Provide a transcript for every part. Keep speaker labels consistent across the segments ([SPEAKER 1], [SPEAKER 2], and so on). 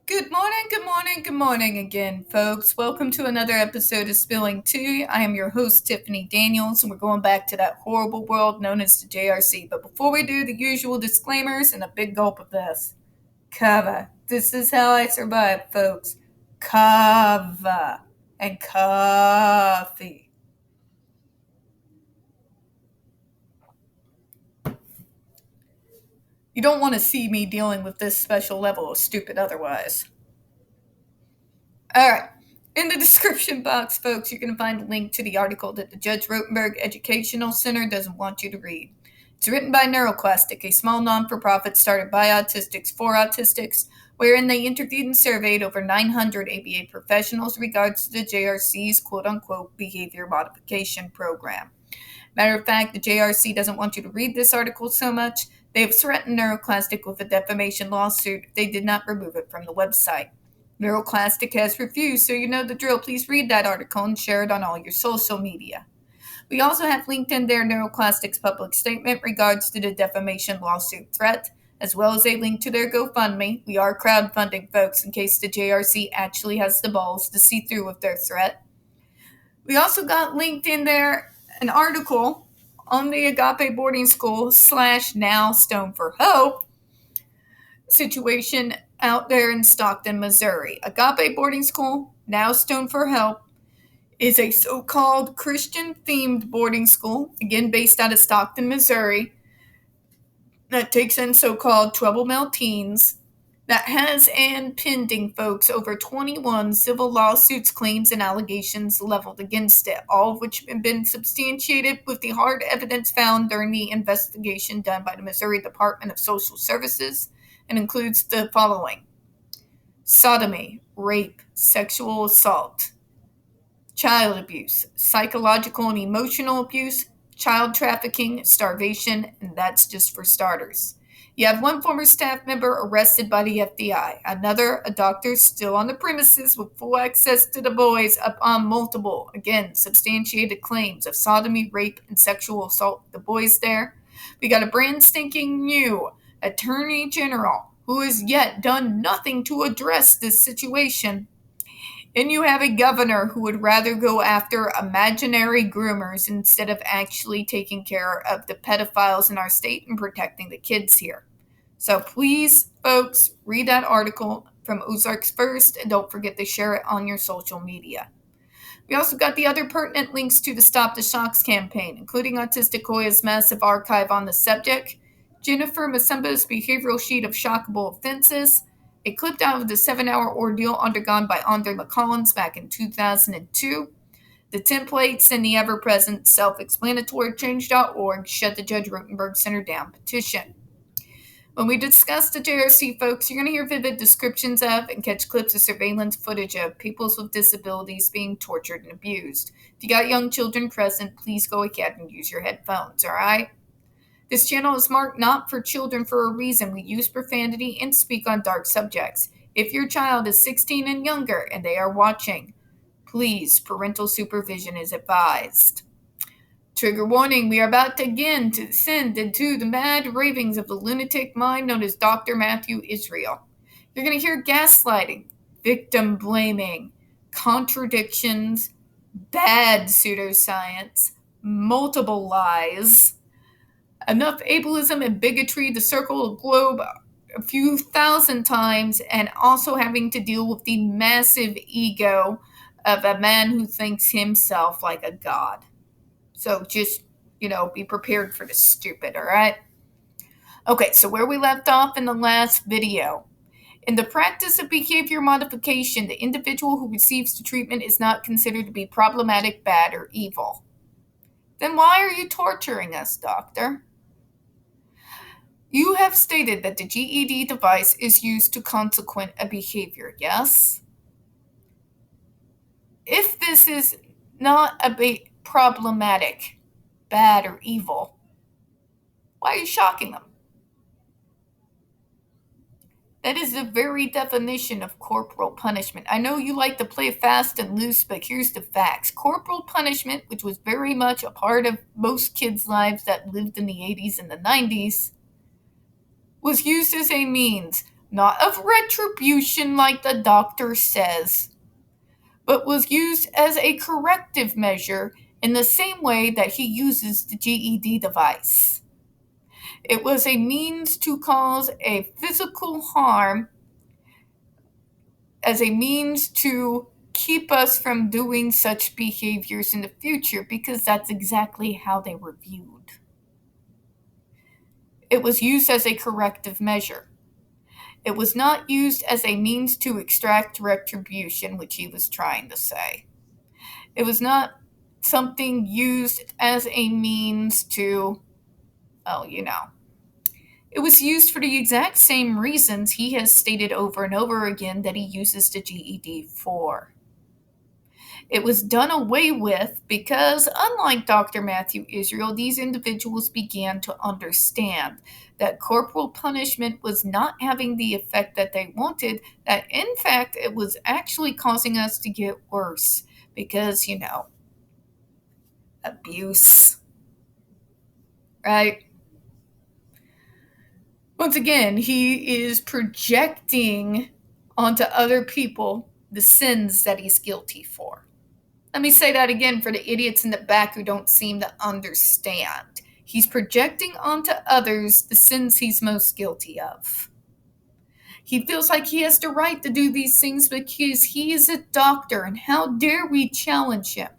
[SPEAKER 1] Good morning again, folks. Welcome to another episode of Spilling Tea. I am your host, Tiffany Daniels, and we're going back to that horrible world known as the JRC. But before we do, the usual disclaimers and a big gulp of this. Kava. This is how I survive, folks. Kava. And coffee. You don't want to see me dealing with this special level of stupid otherwise. Alright. In the description box, folks, you're going to find a link to the article that the Judge Rotenberg Educational Center doesn't want you to read. It's written by NeuroClastic, a small non-for-profit started by autistics for autistics, wherein they interviewed and surveyed over 900 ABA professionals in regards to the JRC's quote-unquote behavior modification program. Matter of fact, the JRC doesn't want you to read this article so much, they have threatened NeuroClastic with a defamation lawsuit if they did not remove it from the website. NeuroClastic has refused, so you know the drill. Please read that article and share it on all your social media. We also have linked in there NeuroClastic's public statement regards to the defamation lawsuit threat, as well as a link to their GoFundMe. We are crowdfunding, folks, in case the JRC actually has the balls to see through with their threat. We also got linked in there an article on the Agape Boarding School / now Stone for Hope situation out there in Stockton, Missouri. Agape Boarding School, now Stone for Help, is a so-called Christian-themed boarding school, again based out of Stockton, Missouri, that takes in so-called trouble male teens, that has and pending, folks, over 21 civil lawsuits, claims, and allegations leveled against it, all of which have been substantiated with the hard evidence found during the investigation done by the Missouri Department of Social Services, and includes the following: sodomy, rape, sexual assault, child abuse, psychological and emotional abuse, child trafficking, starvation, and that's just for starters. You have one former staff member arrested by the FBI, another, a doctor, still on the premises with full access to the boys upon multiple, again, substantiated claims of sodomy, rape, and sexual assault with the boys there. We got a brand stinking new Attorney General who has yet done nothing to address this situation. And you have a governor who would rather go after imaginary groomers instead of actually taking care of the pedophiles in our state and protecting the kids here. So please, folks, read that article from Ozarks First, and don't forget to share it on your social media. We also got the other pertinent links to the Stop the Shocks campaign, including Autistic Hoya's massive archive on the subject, Jennifer Masemba's behavioral sheet of shockable offenses, a clip out of the 7-hour ordeal undergone by Andre McCollins back in 2002, the templates, and the ever-present self-explanatory change.org Shut the Judge Rotenberg Center Down petition. When we discuss the JRC, folks, you're going to hear vivid descriptions of and catch clips of surveillance footage of people with disabilities being tortured and abused. If you got young children present, please go ahead and use your headphones, all right? This channel is marked not for children for a reason. We use profanity and speak on dark subjects. If your child is 16 and younger and they are watching, please, parental supervision is advised. Trigger warning, we are about to again descend into the mad ravings of the lunatic mind known as Dr. Matthew Israel. You're going to hear gaslighting, victim blaming, contradictions, bad pseudoscience, multiple lies, enough ableism and bigotry to circle the globe a few thousand times, and also having to deal with the massive ego of a man who thinks himself like a god. So just, be prepared for the stupid, all right? Okay, so where we left off in the last video. In the practice of behavior modification, the individual who receives the treatment is not considered to be problematic, bad, or evil. Then why are you torturing us, doctor? You have stated that the GED device is used to consequent a behavior, yes? If this is not problematic, bad, or evil, why are you shocking them? That is the very definition of corporal punishment. I know you like to play fast and loose, but here's the facts. Corporal punishment, which was very much a part of most kids' lives that lived in the 80s and the 90s, was used as a means not of retribution like the doctor says, but was used as a corrective measure in the same way that he uses the GED device. It was a means to cause a physical harm as a means to keep us from doing such behaviors in the future, because that's exactly how they were viewed. It was used as a corrective measure. It was not used as a means to extract retribution, which he was trying to say. It was not something used as a means to, it was used for the exact same reasons he has stated over and over again that he uses the GED for. It was done away with because, unlike Dr. Matthew Israel, these individuals began to understand that corporal punishment was not having the effect that they wanted, that in fact it was actually causing us to get worse because, abuse, right? Once again, he is projecting onto other people the sins that he's guilty for. Let me say that again for the idiots in the back who don't seem to understand. He's projecting onto others the sins he's most guilty of. He feels like he has the right to do these things because he is a doctor, and how dare we challenge him?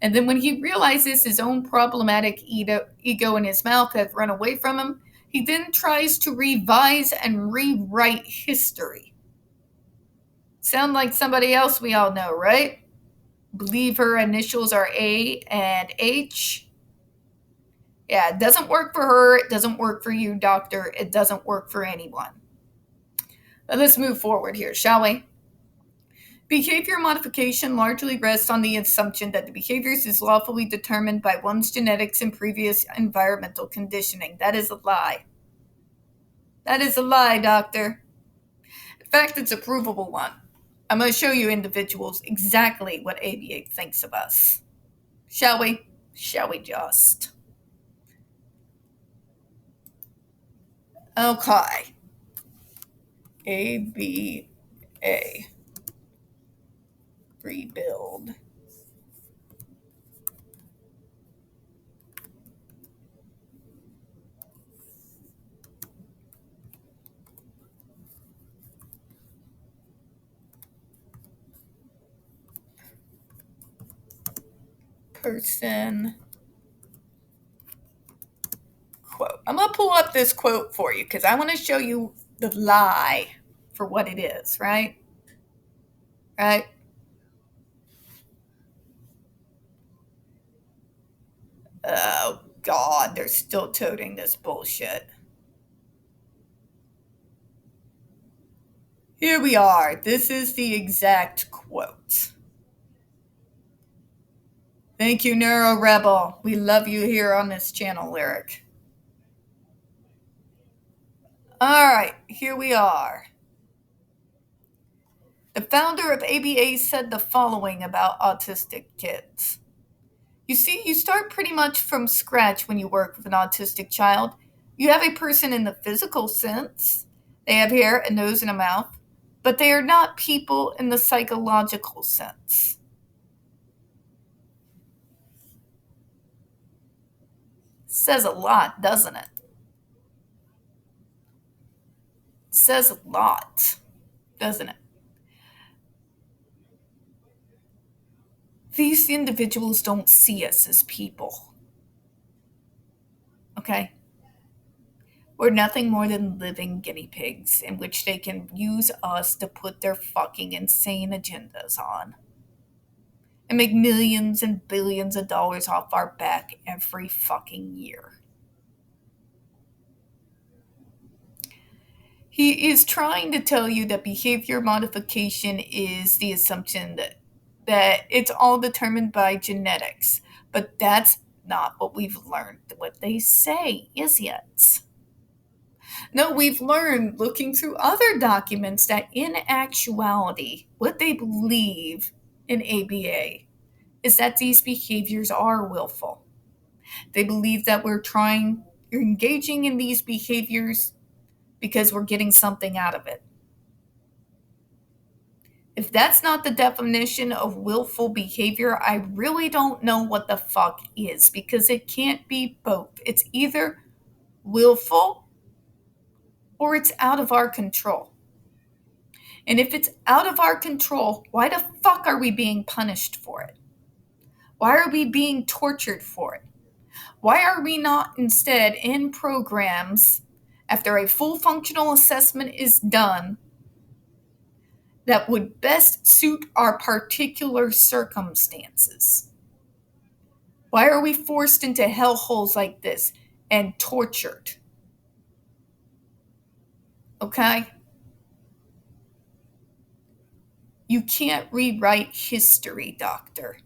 [SPEAKER 1] And then when he realizes his own problematic ego in his mouth have run away from him, he then tries to revise and rewrite history. Sound like somebody else we all know, right? Believe her initials are A and H. Yeah, it doesn't work for her. It doesn't work for you, doctor. It doesn't work for anyone. But let's move forward here, shall we? Behavior modification largely rests on the assumption that the behaviors is lawfully determined by one's genetics and previous environmental conditioning. That is a lie. That is a lie, doctor. In fact, it's a provable one. I'm going to show you individuals exactly what ABA thinks of us. Shall we? Shall we just? Okay. ABA. Rebuild. Person quote. I'm going to pull up this quote for you because I want to show you the lie for what it is, right? Right? Oh, God, they're still toting this bullshit. Here we are. This is the exact quote. Thank you, Neuro Rebel. We love you here on this channel, Lyric. All right, here we are. The founder of ABA said the following about autistic kids. You see, you start pretty much from scratch when you work with an autistic child. You have a person in the physical sense. They have hair, a nose, and a mouth, but they are not people in the psychological sense. Says a lot, doesn't it? Says a lot, doesn't it? These individuals don't see us as people. Okay? We're nothing more than living guinea pigs in which they can use us to put their fucking insane agendas on and make millions and billions of dollars off our back every fucking year. He is trying to tell you that behavior modification is the assumption that it's all determined by genetics. But that's not what we've learned, what they say, is it? No, we've learned looking through other documents that in actuality, what they believe in ABA is that these behaviors are willful. They believe that you're engaging in these behaviors because we're getting something out of it. If that's not the definition of willful behavior, I really don't know what the fuck is, because it can't be both. It's either willful or it's out of our control. And if it's out of our control, why the fuck are we being punished for it? Why are we being tortured for it? Why are we not instead in programs after a full functional assessment is done that would best suit our particular circumstances? Why are we forced into hellholes like this and tortured? Okay? You can't rewrite history, doctor.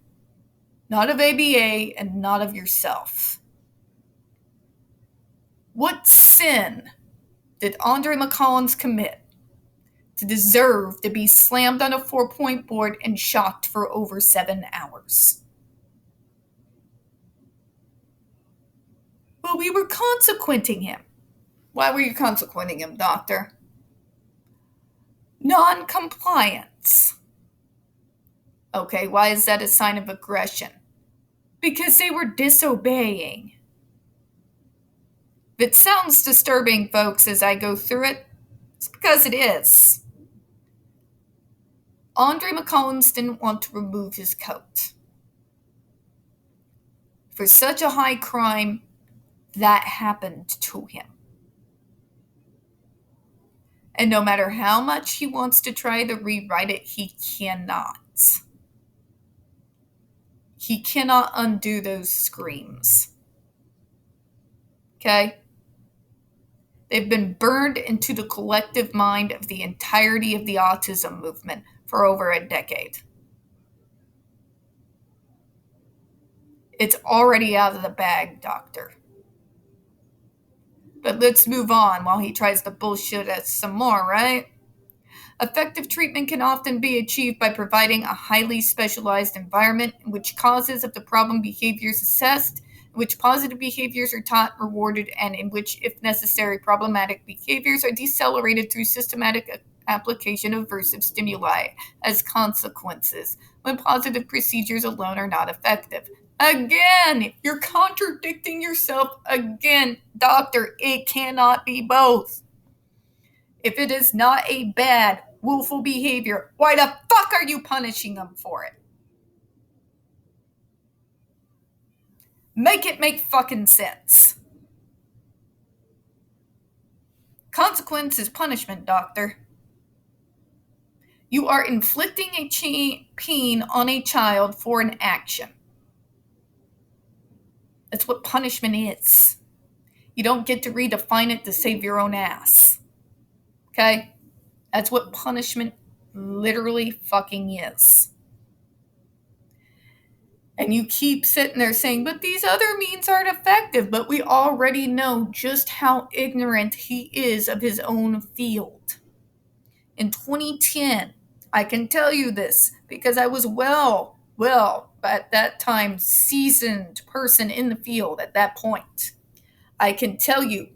[SPEAKER 1] Not of ABA and not of yourself. What sin did Andre McCollins commit to deserve to be slammed on a 4-point board and shocked for over 7 hours? Well, we were consequenting him. Why were you consequenting him, doctor? Non-compliance. Okay, why is that a sign of aggression? Because they were disobeying. If it sounds disturbing, folks, as I go through it, it's because it is. Andre McCollins didn't want to remove his coat. For such a high crime, that happened to him. And no matter how much he wants to try to rewrite it, he cannot. He cannot undo those screams. Okay? They've been burned into the collective mind of the entirety of the autism movement for over a decade. It's already out of the bag, doctor. But let's move on while he tries to bullshit us some more, right? Effective treatment can often be achieved by providing a highly specialized environment in which causes of the problem behaviors assessed, in which positive behaviors are taught, rewarded, and in which, if necessary, problematic behaviors are decelerated through systematic application of aversive stimuli as consequences, when positive procedures alone are not effective. Again, you're contradicting yourself again, doctor. It cannot be both. If it is not a bad, willful behavior, why the fuck are you punishing them for it? Make it make fucking sense. Consequence is punishment, doctor. You are inflicting a pain on a child for an action. That's what punishment is. You don't get to redefine it to save your own ass. Okay? That's what punishment literally fucking is. And you keep sitting there saying, but these other means aren't effective. But we already know just how ignorant he is of his own field. In 2010, I can tell you this because I was well, at that time, seasoned person in the field at that point. I can tell you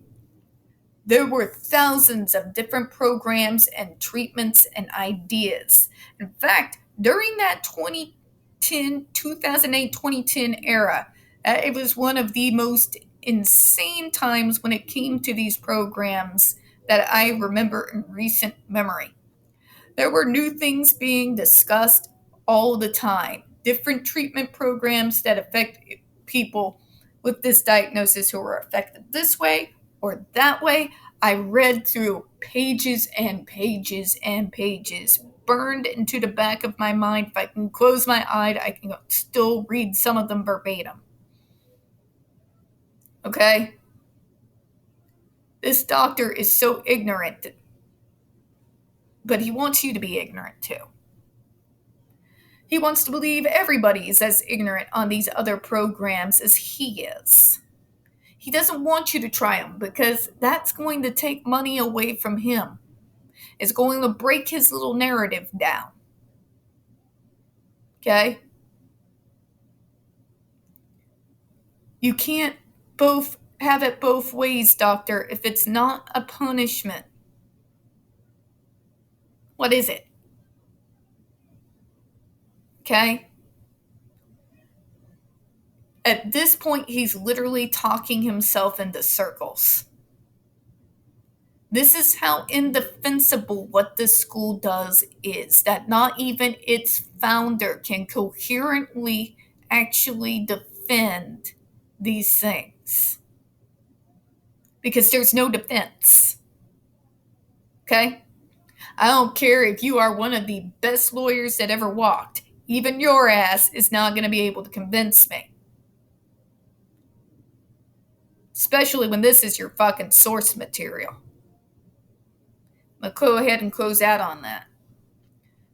[SPEAKER 1] there were thousands of different programs and treatments and ideas. In fact, during that 2008-2010 era, it was one of the most insane times when it came to these programs that I remember in recent memory. There were new things being discussed all the time. Different treatment programs that affect people with this diagnosis who are affected this way or that way. I read through pages and pages and pages, burned into the back of my mind. If I can close my eye, I can still read some of them verbatim. Okay? This doctor is so ignorant, but he wants you to be ignorant too. He wants to believe everybody is as ignorant on these other programs as he is. He doesn't want you to try them because that's going to take money away from him. It's going to break his little narrative down. Okay? You can't have it both ways, doctor. If it's not a punishment, What is it? Okay? At this point, he's literally talking himself into circles. This is how indefensible what this school does is, that not even its founder can coherently actually defend these things. Because there's no defense. Okay? I don't care if you are one of the best lawyers that ever walked. Even your ass is not going to be able to convince me. Especially when this is your fucking source material. I'm going to go ahead and close out on that.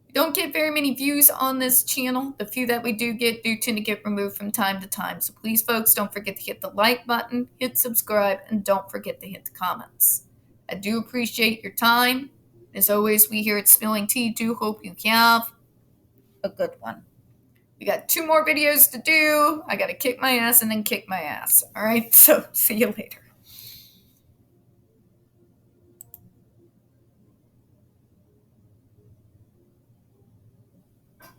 [SPEAKER 1] We don't get very many views on this channel. The few that we do get do tend to get removed from time to time. So please, folks, don't forget to hit the like button, hit subscribe, and don't forget to hit the comments. I do appreciate your time. As always, we here at Spilling Tea do hope you have a good one. We got 2 more videos to do. I got to kick my ass and then kick my ass. All right, so see you later.